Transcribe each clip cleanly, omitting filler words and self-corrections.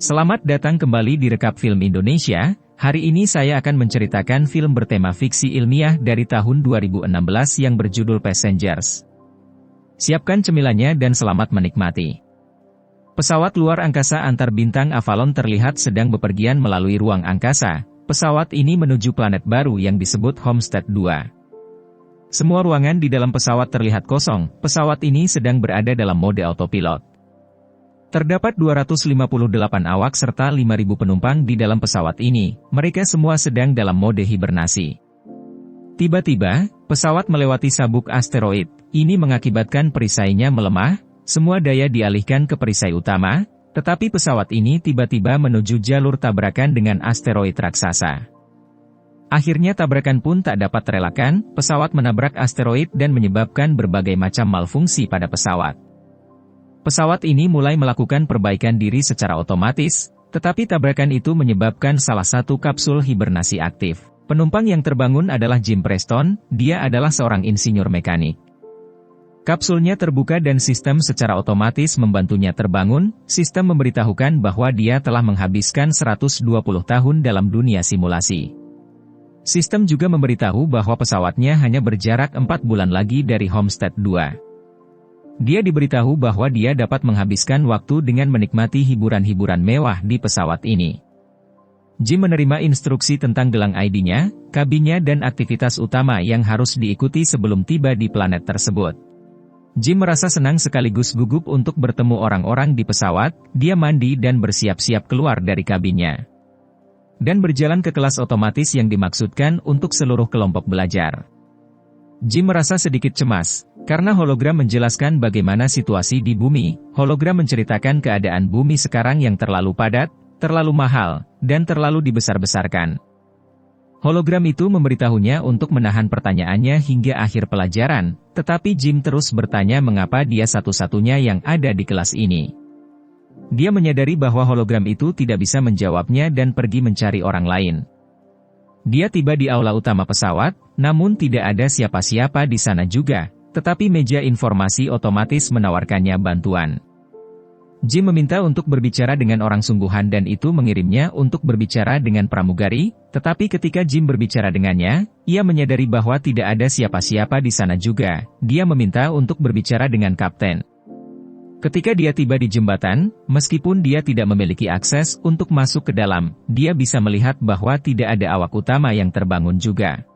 Selamat datang kembali di Rekap Film Indonesia. Hari ini saya akan menceritakan film bertema fiksi ilmiah dari tahun 2016 yang berjudul Passengers. Siapkan cemilannya dan selamat menikmati. Pesawat luar angkasa antar bintang Avalon terlihat sedang bepergian melalui ruang angkasa. Pesawat ini menuju planet baru yang disebut Homestead 2. Semua ruangan di dalam pesawat terlihat kosong. Pesawat ini sedang berada dalam mode autopilot. Terdapat 258 awak serta 5.000 penumpang di dalam pesawat ini. Mereka semua sedang dalam mode hibernasi. Tiba-tiba, pesawat melewati sabuk asteroid. Ini mengakibatkan perisainya melemah. Semua daya dialihkan ke perisai utama, tetapi pesawat ini tiba-tiba menuju jalur tabrakan dengan asteroid raksasa. Akhirnya tabrakan pun tak dapat terelakkan. Pesawat menabrak asteroid dan menyebabkan berbagai macam malfungsi pada pesawat. Pesawat ini mulai melakukan perbaikan diri secara otomatis, tetapi tabrakan itu menyebabkan salah satu kapsul hibernasi aktif. Penumpang yang terbangun adalah Jim Preston, dia adalah seorang insinyur mekanik. Kapsulnya terbuka dan sistem secara otomatis membantunya terbangun. Sistem memberitahukan bahwa dia telah menghabiskan 120 tahun dalam dunia simulasi. Sistem juga memberitahu bahwa pesawatnya hanya berjarak 4 bulan lagi dari Homestead 2. Dia diberitahu bahwa dia dapat menghabiskan waktu dengan menikmati hiburan-hiburan mewah di pesawat ini. Jim menerima instruksi tentang gelang ID-nya, kabinnya dan aktivitas utama yang harus diikuti sebelum tiba di planet tersebut. Jim merasa senang sekaligus gugup untuk bertemu orang-orang di pesawat. Dia mandi dan bersiap-siap keluar dari kabinnya. Dan berjalan ke kelas otomatis yang dimaksudkan untuk seluruh kelompok belajar. Jim merasa sedikit cemas, karena hologram menjelaskan bagaimana situasi di bumi. Hologram menceritakan keadaan bumi sekarang yang terlalu padat, terlalu mahal, dan terlalu dibesar-besarkan. Hologram itu memberitahunya untuk menahan pertanyaannya hingga akhir pelajaran, tetapi Jim terus bertanya mengapa dia satu-satunya yang ada di kelas ini. Dia menyadari bahwa hologram itu tidak bisa menjawabnya dan pergi mencari orang lain. Dia tiba di aula utama pesawat, namun tidak ada siapa-siapa di sana juga, tetapi meja informasi otomatis menawarkannya bantuan. Jim meminta untuk berbicara dengan orang sungguhan dan itu mengirimnya untuk berbicara dengan pramugari, tetapi ketika Jim berbicara dengannya, ia menyadari bahwa tidak ada siapa-siapa di sana juga. Dia meminta untuk berbicara dengan kapten. Ketika dia tiba di jembatan, meskipun dia tidak memiliki akses untuk masuk ke dalam, dia bisa melihat bahwa tidak ada awak utama yang terbangun juga.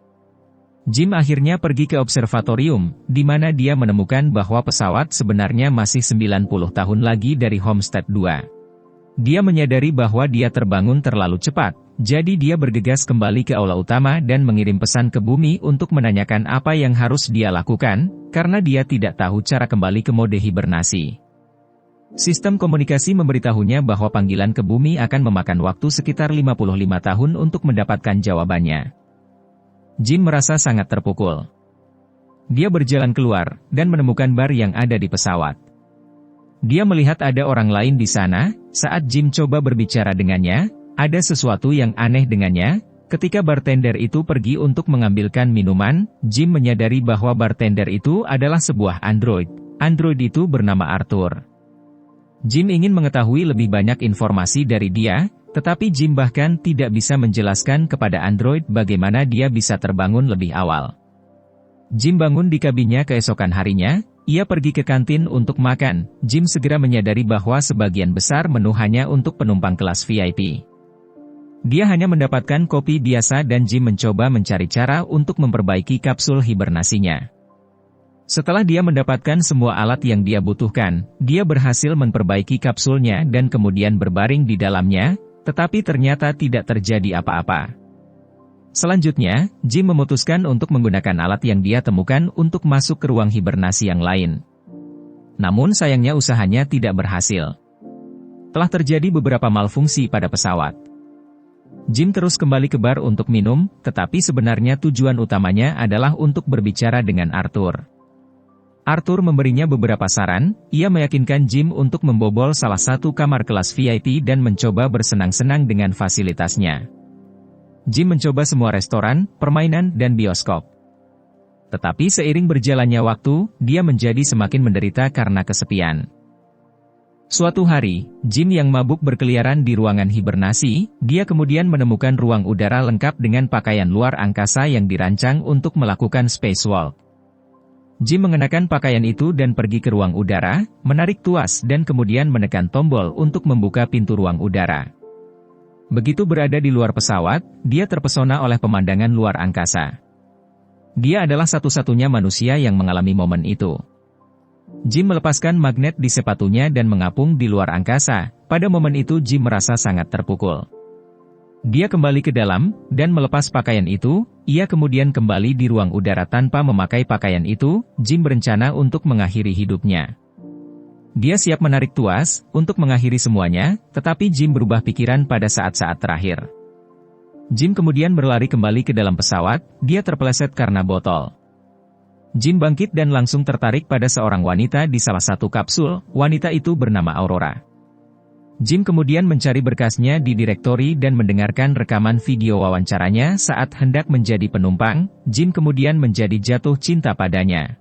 Jim akhirnya pergi ke observatorium, di mana dia menemukan bahwa pesawat sebenarnya masih 90 tahun lagi dari Homestead 2. Dia menyadari bahwa dia terbangun terlalu cepat, jadi dia bergegas kembali ke aula utama dan mengirim pesan ke bumi untuk menanyakan apa yang harus dia lakukan, karena dia tidak tahu cara kembali ke mode hibernasi. Sistem komunikasi memberitahunya bahwa panggilan ke bumi akan memakan waktu sekitar 55 tahun untuk mendapatkan jawabannya. Jim merasa sangat terpukul. Dia berjalan keluar, dan menemukan bar yang ada di pesawat. Dia melihat ada orang lain di sana. Saat Jim coba berbicara dengannya, ada sesuatu yang aneh dengannya. Ketika bartender itu pergi untuk mengambilkan minuman, Jim menyadari bahwa bartender itu adalah sebuah android. Android itu bernama Arthur. Jim ingin mengetahui lebih banyak informasi dari dia, tetapi Jim bahkan tidak bisa menjelaskan kepada android bagaimana dia bisa terbangun lebih awal. Jim bangun di kabinnya keesokan harinya, ia pergi ke kantin untuk makan. Jim segera menyadari bahwa sebagian besar menu hanya untuk penumpang kelas VIP. Dia hanya mendapatkan kopi biasa dan Jim mencoba mencari cara untuk memperbaiki kapsul hibernasinya. Setelah dia mendapatkan semua alat yang dia butuhkan, dia berhasil memperbaiki kapsulnya dan kemudian berbaring di dalamnya, tetapi ternyata tidak terjadi apa-apa. Selanjutnya, Jim memutuskan untuk menggunakan alat yang dia temukan untuk masuk ke ruang hibernasi yang lain. Namun sayangnya usahanya tidak berhasil. Telah terjadi beberapa malfungsi pada pesawat. Jim terus kembali ke bar untuk minum, tetapi sebenarnya tujuan utamanya adalah untuk berbicara dengan Arthur. Arthur memberinya beberapa saran. Ia meyakinkan Jim untuk membobol salah satu kamar kelas VIP dan mencoba bersenang-senang dengan fasilitasnya. Jim mencoba semua restoran, permainan, dan bioskop. Tetapi seiring berjalannya waktu, dia menjadi semakin menderita karena kesepian. Suatu hari, Jim yang mabuk berkeliaran di ruangan hibernasi, dia kemudian menemukan ruang udara lengkap dengan pakaian luar angkasa yang dirancang untuk melakukan spacewalk. Jim mengenakan pakaian itu dan pergi ke ruang udara, menarik tuas dan kemudian menekan tombol untuk membuka pintu ruang udara. Begitu berada di luar pesawat, dia terpesona oleh pemandangan luar angkasa. Dia adalah satu-satunya manusia yang mengalami momen itu. Jim melepaskan magnet di sepatunya dan mengapung di luar angkasa. Pada momen itu Jim merasa sangat terpukul. Dia kembali ke dalam, dan melepas pakaian itu. Ia kemudian kembali di ruang udara tanpa memakai pakaian itu. Jim berencana untuk mengakhiri hidupnya. Dia siap menarik tuas, untuk mengakhiri semuanya, tetapi Jim berubah pikiran pada saat-saat terakhir. Jim kemudian berlari kembali ke dalam pesawat, dia terpeleset karena botol. Jim bangkit dan langsung tertarik pada seorang wanita di salah satu kapsul, wanita itu bernama Aurora. Jim kemudian mencari berkasnya di direktori dan mendengarkan rekaman video wawancaranya saat hendak menjadi penumpang. Jim kemudian menjadi jatuh cinta padanya.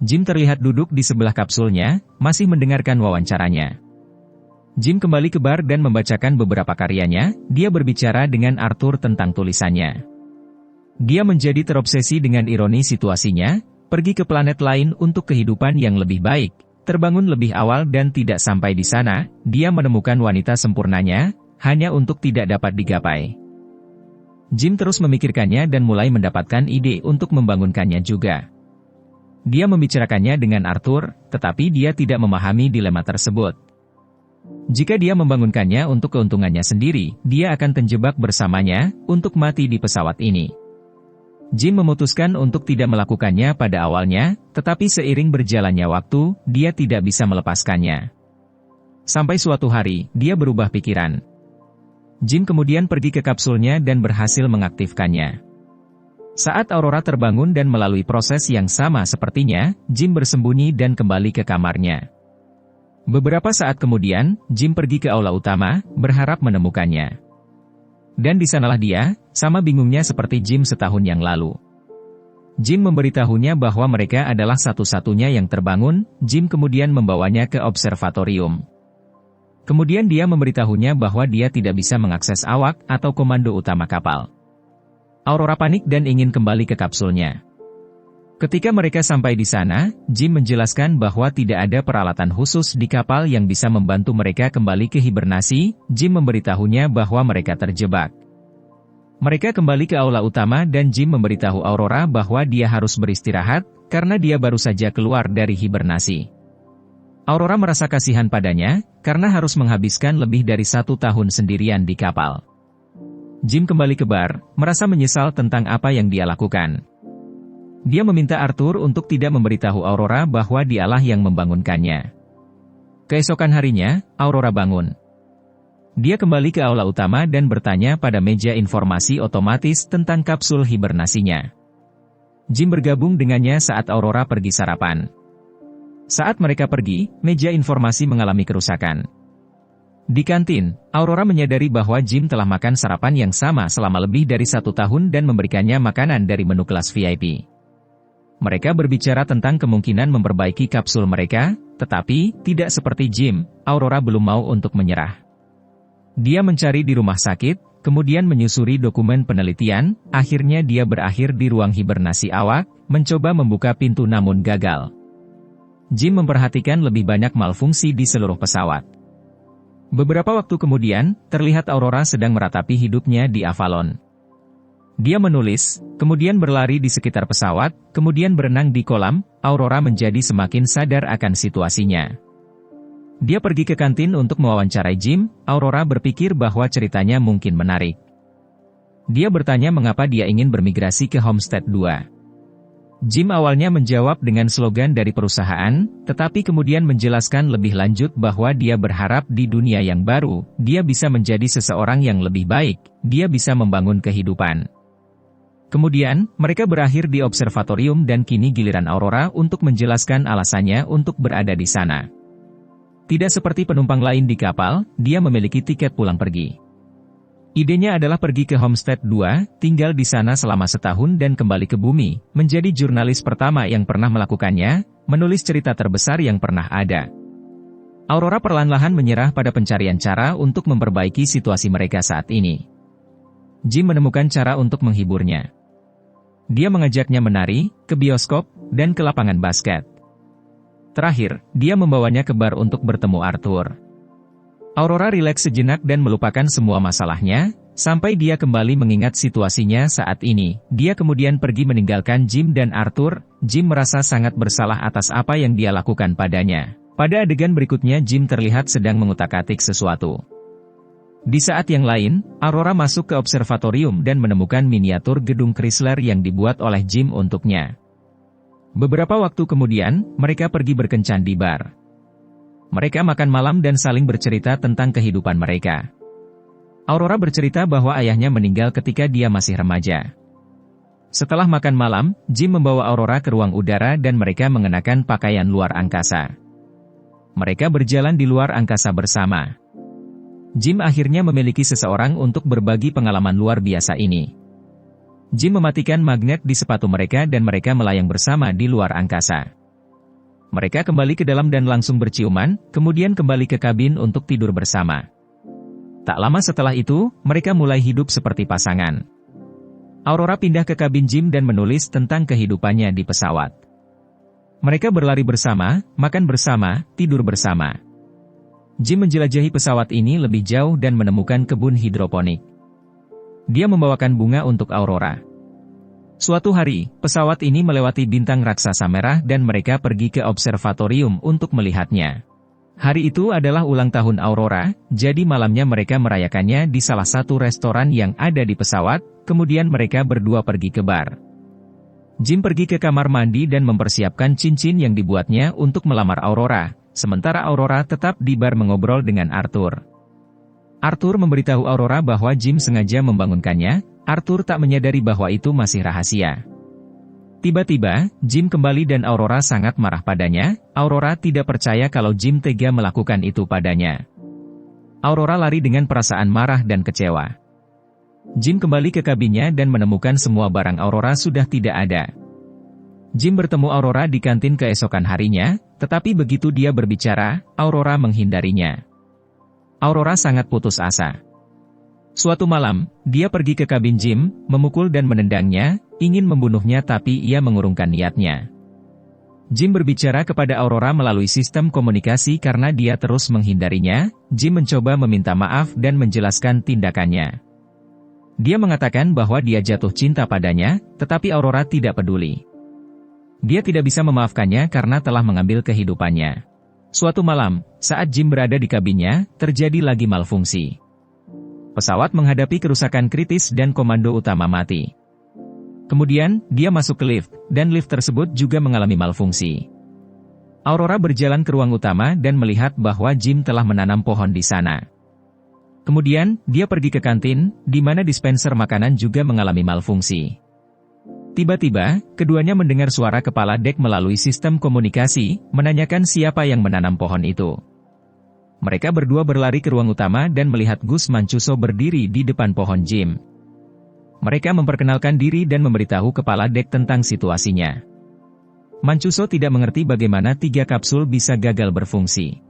Jim terlihat duduk di sebelah kapsulnya, masih mendengarkan wawancaranya. Jim kembali ke bar dan membacakan beberapa karyanya. Dia berbicara dengan Arthur tentang tulisannya. Dia menjadi terobsesi dengan ironi situasinya, pergi ke planet lain untuk kehidupan yang lebih baik, terbangun lebih awal dan tidak sampai di sana, dia menemukan wanita sempurnanya, hanya untuk tidak dapat digapai. Jim terus memikirkannya dan mulai mendapatkan ide untuk membangunkannya juga. Dia membicarakannya dengan Arthur, tetapi dia tidak memahami dilema tersebut. Jika dia membangunkannya untuk keuntungannya sendiri, dia akan terjebak bersamanya, untuk mati di pesawat ini. Jim memutuskan untuk tidak melakukannya pada awalnya, tetapi seiring berjalannya waktu, dia tidak bisa melepaskannya. Sampai suatu hari, dia berubah pikiran. Jim kemudian pergi ke kapsulnya dan berhasil mengaktifkannya. Saat Aurora terbangun dan melalui proses yang sama sepertinya, Jim bersembunyi dan kembali ke kamarnya. Beberapa saat kemudian, Jim pergi ke aula utama, berharap menemukannya. Dan di sanalah dia, sama bingungnya seperti Jim setahun yang lalu. Jim memberitahunya bahwa mereka adalah satu-satunya yang terbangun. Jim kemudian membawanya ke observatorium. Kemudian dia memberitahunya bahwa dia tidak bisa mengakses awak atau komando utama kapal. Aurora panik dan ingin kembali ke kapsulnya. Ketika mereka sampai di sana, Jim menjelaskan bahwa tidak ada peralatan khusus di kapal yang bisa membantu mereka kembali ke hibernasi. Jim memberitahunya bahwa mereka terjebak. Mereka kembali ke aula utama dan Jim memberitahu Aurora bahwa dia harus beristirahat, karena dia baru saja keluar dari hibernasi. Aurora merasa kasihan padanya, karena harus menghabiskan lebih dari 1 tahun sendirian di kapal. Jim kembali ke bar, merasa menyesal tentang apa yang dia lakukan. Dia meminta Arthur untuk tidak memberitahu Aurora bahwa dialah yang membangunkannya. Keesokan harinya, Aurora bangun. Dia kembali ke aula utama dan bertanya pada meja informasi otomatis tentang kapsul hibernasinya. Jim bergabung dengannya saat Aurora pergi sarapan. Saat mereka pergi, meja informasi mengalami kerusakan. Di kantin, Aurora menyadari bahwa Jim telah makan sarapan yang sama selama lebih dari 1 tahun dan memberikannya makanan dari menu kelas VIP. Mereka berbicara tentang kemungkinan memperbaiki kapsul mereka, tetapi tidak seperti Jim, Aurora belum mau untuk menyerah. Dia mencari di rumah sakit, kemudian menyusuri dokumen penelitian, akhirnya dia berakhir di ruang hibernasi awak, mencoba membuka pintu namun gagal. Jim memperhatikan lebih banyak malfungsi di seluruh pesawat. Beberapa waktu kemudian, terlihat Aurora sedang meratapi hidupnya di Avalon. Dia menulis, kemudian berlari di sekitar pesawat, kemudian berenang di kolam. Aurora menjadi semakin sadar akan situasinya. Dia pergi ke kantin untuk mewawancarai Jim. Aurora berpikir bahwa ceritanya mungkin menarik. Dia bertanya mengapa dia ingin bermigrasi ke Homestead 2. Jim awalnya menjawab dengan slogan dari perusahaan, tetapi kemudian menjelaskan lebih lanjut bahwa dia berharap di dunia yang baru, dia bisa menjadi seseorang yang lebih baik, dia bisa membangun kehidupan. Kemudian, mereka berakhir di observatorium dan kini giliran Aurora untuk menjelaskan alasannya untuk berada di sana. Tidak seperti penumpang lain di kapal, dia memiliki tiket pulang pergi. Idenya adalah pergi ke Homestead 2, tinggal di sana selama setahun dan kembali ke bumi, menjadi jurnalis pertama yang pernah melakukannya, menulis cerita terbesar yang pernah ada. Aurora perlahan-lahan menyerah pada pencarian cara untuk memperbaiki situasi mereka saat ini. Jim menemukan cara untuk menghiburnya. Dia mengajaknya menari, ke bioskop, dan ke lapangan basket. Terakhir, dia membawanya ke bar untuk bertemu Arthur. Aurora rileks sejenak dan melupakan semua masalahnya, sampai dia kembali mengingat situasinya saat ini. Dia kemudian pergi meninggalkan Jim dan Arthur. Jim merasa sangat bersalah atas apa yang dia lakukan padanya. Pada adegan berikutnya Jim terlihat sedang mengutak-atik sesuatu. Di saat yang lain, Aurora masuk ke observatorium dan menemukan miniatur gedung Chrysler yang dibuat oleh Jim untuknya. Beberapa waktu kemudian, mereka pergi berkencan di bar. Mereka makan malam dan saling bercerita tentang kehidupan mereka. Aurora bercerita bahwa ayahnya meninggal ketika dia masih remaja. Setelah makan malam, Jim membawa Aurora ke ruang udara dan mereka mengenakan pakaian luar angkasa. Mereka berjalan di luar angkasa bersama. Jim akhirnya memiliki seseorang untuk berbagi pengalaman luar biasa ini. Jim mematikan magnet di sepatu mereka dan mereka melayang bersama di luar angkasa. Mereka kembali ke dalam dan langsung berciuman, kemudian kembali ke kabin untuk tidur bersama. Tak lama setelah itu, mereka mulai hidup seperti pasangan. Aurora pindah ke kabin Jim dan menulis tentang kehidupannya di pesawat. Mereka berlari bersama, makan bersama, tidur bersama. Jim menjelajahi pesawat ini lebih jauh dan menemukan kebun hidroponik. Dia membawakan bunga untuk Aurora. Suatu hari, pesawat ini melewati bintang raksasa merah dan mereka pergi ke observatorium untuk melihatnya. Hari itu adalah ulang tahun Aurora, jadi malamnya mereka merayakannya di salah satu restoran yang ada di pesawat, kemudian mereka berdua pergi ke bar. Jim pergi ke kamar mandi dan mempersiapkan cincin yang dibuatnya untuk melamar Aurora, sementara Aurora tetap di bar mengobrol dengan Arthur. Arthur memberitahu Aurora bahwa Jim sengaja membangunkannya. Arthur tak menyadari bahwa itu masih rahasia. Tiba-tiba, Jim kembali dan Aurora sangat marah padanya. Aurora tidak percaya kalau Jim tega melakukan itu padanya. Aurora lari dengan perasaan marah dan kecewa. Jim kembali ke kabinnya dan menemukan semua barang Aurora sudah tidak ada. Jim bertemu Aurora di kantin keesokan harinya, tetapi begitu dia berbicara, Aurora menghindarinya. Aurora sangat putus asa. Suatu malam, dia pergi ke kabin Jim, memukul dan menendangnya, ingin membunuhnya tapi ia mengurungkan niatnya. Jim berbicara kepada Aurora melalui sistem komunikasi karena dia terus menghindarinya. Jim mencoba meminta maaf dan menjelaskan tindakannya. Dia mengatakan bahwa dia jatuh cinta padanya, tetapi Aurora tidak peduli. Dia tidak bisa memaafkannya karena telah mengambil kehidupannya. Suatu malam, saat Jim berada di kabinnya, terjadi lagi malfungsi. Pesawat menghadapi kerusakan kritis dan komando utama mati. Kemudian, dia masuk ke lift, dan lift tersebut juga mengalami malfungsi. Aurora berjalan ke ruang utama dan melihat bahwa Jim telah menanam pohon di sana. Kemudian, dia pergi ke kantin, di mana dispenser makanan juga mengalami malfungsi. Tiba-tiba, keduanya mendengar suara kepala dek melalui sistem komunikasi, menanyakan siapa yang menanam pohon itu. Mereka berdua berlari ke ruang utama dan melihat Gus Mancuso berdiri di depan pohon Jim. Mereka memperkenalkan diri dan memberitahu kepala dek tentang situasinya. Mancuso tidak mengerti bagaimana 3 kapsul bisa gagal berfungsi.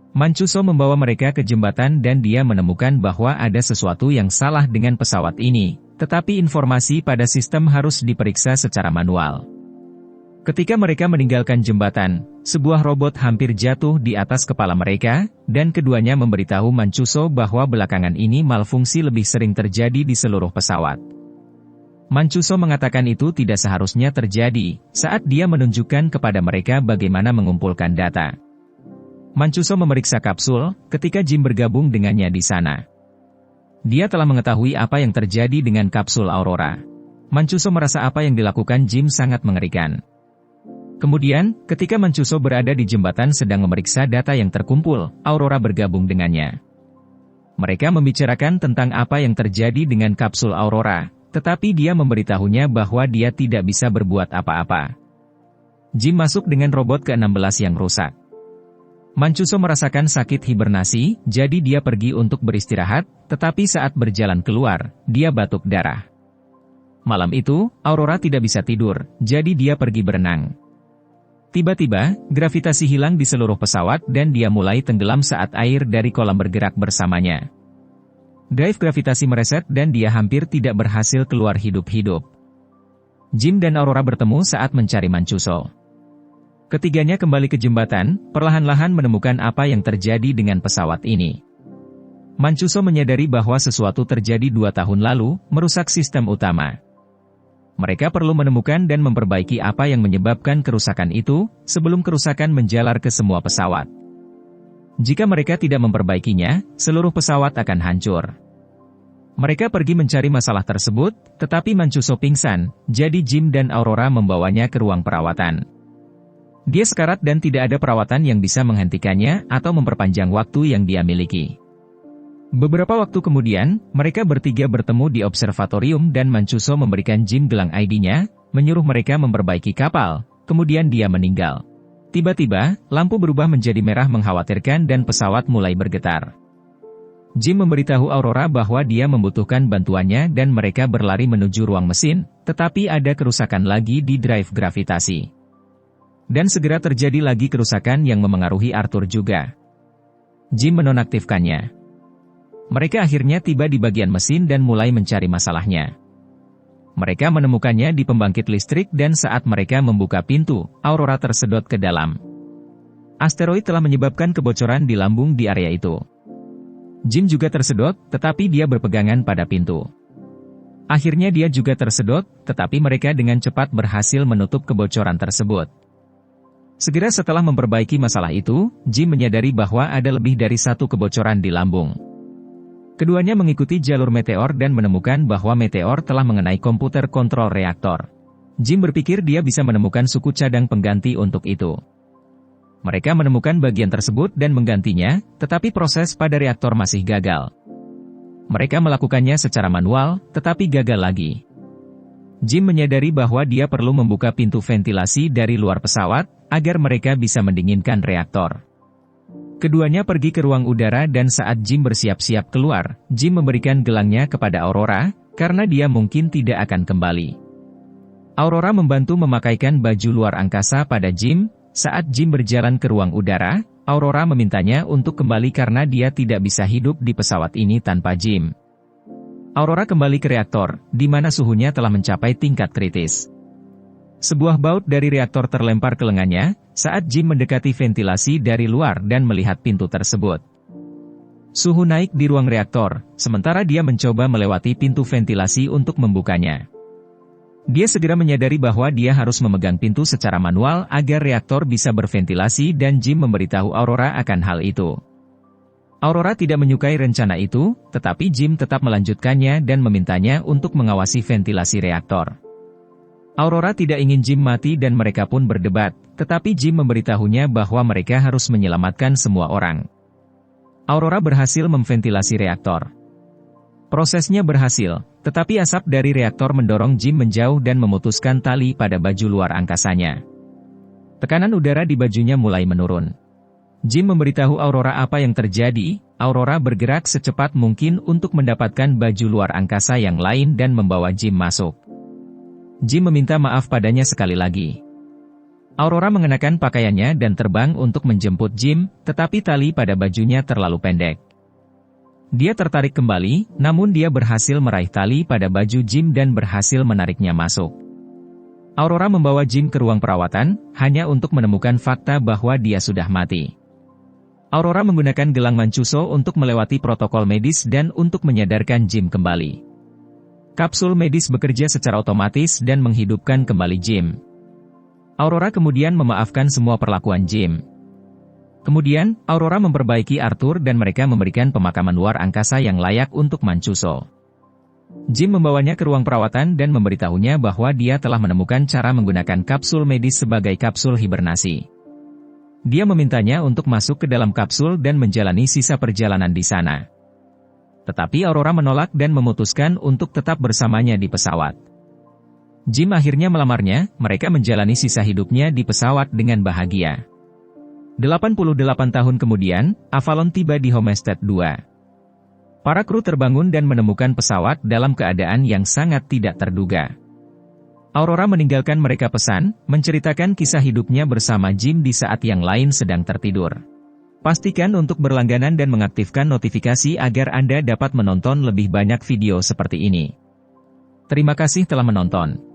Mancuso membawa mereka ke jembatan dan dia menemukan bahwa ada sesuatu yang salah dengan pesawat ini, tetapi informasi pada sistem harus diperiksa secara manual. Ketika mereka meninggalkan jembatan, sebuah robot hampir jatuh di atas kepala mereka, dan keduanya memberitahu Mancuso bahwa belakangan ini malfungsi lebih sering terjadi di seluruh pesawat. Mancuso mengatakan itu tidak seharusnya terjadi, saat dia menunjukkan kepada mereka bagaimana mengumpulkan data. Mancuso memeriksa kapsul, ketika Jim bergabung dengannya di sana. Dia telah mengetahui apa yang terjadi dengan kapsul Aurora. Mancuso merasa apa yang dilakukan Jim sangat mengerikan. Kemudian, ketika Mancuso berada di jembatan sedang memeriksa data yang terkumpul, Aurora bergabung dengannya. Mereka membicarakan tentang apa yang terjadi dengan kapsul Aurora, tetapi dia memberitahunya bahwa dia tidak bisa berbuat apa-apa. Jim masuk dengan robot ke-16 yang rusak. Mancuso merasakan sakit hibernasi, jadi dia pergi untuk beristirahat, tetapi saat berjalan keluar, dia batuk darah. Malam itu, Aurora tidak bisa tidur, jadi dia pergi berenang. Tiba-tiba, gravitasi hilang di seluruh pesawat dan dia mulai tenggelam saat air dari kolam bergerak bersamanya. Drive gravitasi mereset dan dia hampir tidak berhasil keluar hidup-hidup. Jim dan Aurora bertemu saat mencari Mancuso. Ketiganya kembali ke jembatan, perlahan-lahan menemukan apa yang terjadi dengan pesawat ini. Mancuso menyadari bahwa sesuatu terjadi 2 tahun lalu, merusak sistem utama. Mereka perlu menemukan dan memperbaiki apa yang menyebabkan kerusakan itu, sebelum kerusakan menjalar ke semua pesawat. Jika mereka tidak memperbaikinya, seluruh pesawat akan hancur. Mereka pergi mencari masalah tersebut, tetapi Mancuso pingsan, jadi Jim dan Aurora membawanya ke ruang perawatan. Dia sekarat dan tidak ada perawatan yang bisa menghentikannya atau memperpanjang waktu yang dia miliki. Beberapa waktu kemudian, mereka bertiga bertemu di observatorium dan Mancuso memberikan Jim gelang ID-nya, menyuruh mereka memperbaiki kapal, kemudian dia meninggal. Tiba-tiba, lampu berubah menjadi merah mengkhawatirkan dan pesawat mulai bergetar. Jim memberitahu Aurora bahwa dia membutuhkan bantuannya dan mereka berlari menuju ruang mesin, tetapi ada kerusakan lagi di drive gravitasi. Dan segera terjadi lagi kerusakan yang memengaruhi Arthur juga. Jim menonaktifkannya. Mereka akhirnya tiba di bagian mesin dan mulai mencari masalahnya. Mereka menemukannya di pembangkit listrik dan saat mereka membuka pintu, Aurora tersedot ke dalam. Asteroid telah menyebabkan kebocoran di lambung di area itu. Jim juga tersedot, tetapi dia berpegangan pada pintu. Akhirnya dia juga tersedot, tetapi mereka dengan cepat berhasil menutup kebocoran tersebut. Segera setelah memperbaiki masalah itu, Jim menyadari bahwa ada lebih dari satu kebocoran di lambung. Keduanya mengikuti jalur meteor dan menemukan bahwa meteor telah mengenai komputer kontrol reaktor. Jim berpikir dia bisa menemukan suku cadang pengganti untuk itu. Mereka menemukan bagian tersebut dan menggantinya, tetapi proses pada reaktor masih gagal. Mereka melakukannya secara manual, tetapi gagal lagi. Jim menyadari bahwa dia perlu membuka pintu ventilasi dari luar pesawat, agar mereka bisa mendinginkan reaktor. Keduanya pergi ke ruang udara dan saat Jim bersiap-siap keluar, Jim memberikan gelangnya kepada Aurora, karena dia mungkin tidak akan kembali. Aurora membantu memakaikan baju luar angkasa pada Jim. Saat Jim berjalan ke ruang udara, Aurora memintanya untuk kembali karena dia tidak bisa hidup di pesawat ini tanpa Jim. Aurora kembali ke reaktor, di mana suhunya telah mencapai tingkat kritis. Sebuah baut dari reaktor terlempar ke lengannya, saat Jim mendekati ventilasi dari luar dan melihat pintu tersebut. Suhu naik di ruang reaktor, sementara dia mencoba melewati pintu ventilasi untuk membukanya. Dia segera menyadari bahwa dia harus memegang pintu secara manual agar reaktor bisa berventilasi dan Jim memberitahu Aurora akan hal itu. Aurora tidak menyukai rencana itu, tetapi Jim tetap melanjutkannya dan memintanya untuk mengawasi ventilasi reaktor. Aurora tidak ingin Jim mati dan mereka pun berdebat, tetapi Jim memberitahunya bahwa mereka harus menyelamatkan semua orang. Aurora berhasil memventilasi reaktor. Prosesnya berhasil, tetapi asap dari reaktor mendorong Jim menjauh dan memutuskan tali pada baju luar angkasanya. Tekanan udara di bajunya mulai menurun. Jim memberitahu Aurora apa yang terjadi. Aurora bergerak secepat mungkin untuk mendapatkan baju luar angkasa yang lain dan membawa Jim masuk. Jim meminta maaf padanya sekali lagi. Aurora mengenakan pakaiannya dan terbang untuk menjemput Jim, tetapi tali pada bajunya terlalu pendek. Dia tertarik kembali, namun dia berhasil meraih tali pada baju Jim dan berhasil menariknya masuk. Aurora membawa Jim ke ruang perawatan, hanya untuk menemukan fakta bahwa dia sudah mati. Aurora menggunakan gelang Mancuso untuk melewati protokol medis dan untuk menyadarkan Jim kembali. Kapsul medis bekerja secara otomatis dan menghidupkan kembali Jim. Aurora kemudian memaafkan semua perlakuan Jim. Kemudian, Aurora memperbaiki Arthur dan mereka memberikan pemakaman luar angkasa yang layak untuk Mancuso. Jim membawanya ke ruang perawatan dan memberitahunya bahwa dia telah menemukan cara menggunakan kapsul medis sebagai kapsul hibernasi. Dia memintanya untuk masuk ke dalam kapsul dan menjalani sisa perjalanan di sana. Tetapi Aurora menolak dan memutuskan untuk tetap bersamanya di pesawat. Jim akhirnya melamarnya, mereka menjalani sisa hidupnya di pesawat dengan bahagia. 88 tahun kemudian, Avalon tiba di Homestead 2. Para kru terbangun dan menemukan pesawat dalam keadaan yang sangat tidak terduga. Aurora meninggalkan mereka pesan, menceritakan kisah hidupnya bersama Jim di saat yang lain sedang tertidur. Pastikan untuk berlangganan dan mengaktifkan notifikasi agar Anda dapat menonton lebih banyak video seperti ini. Terima kasih telah menonton.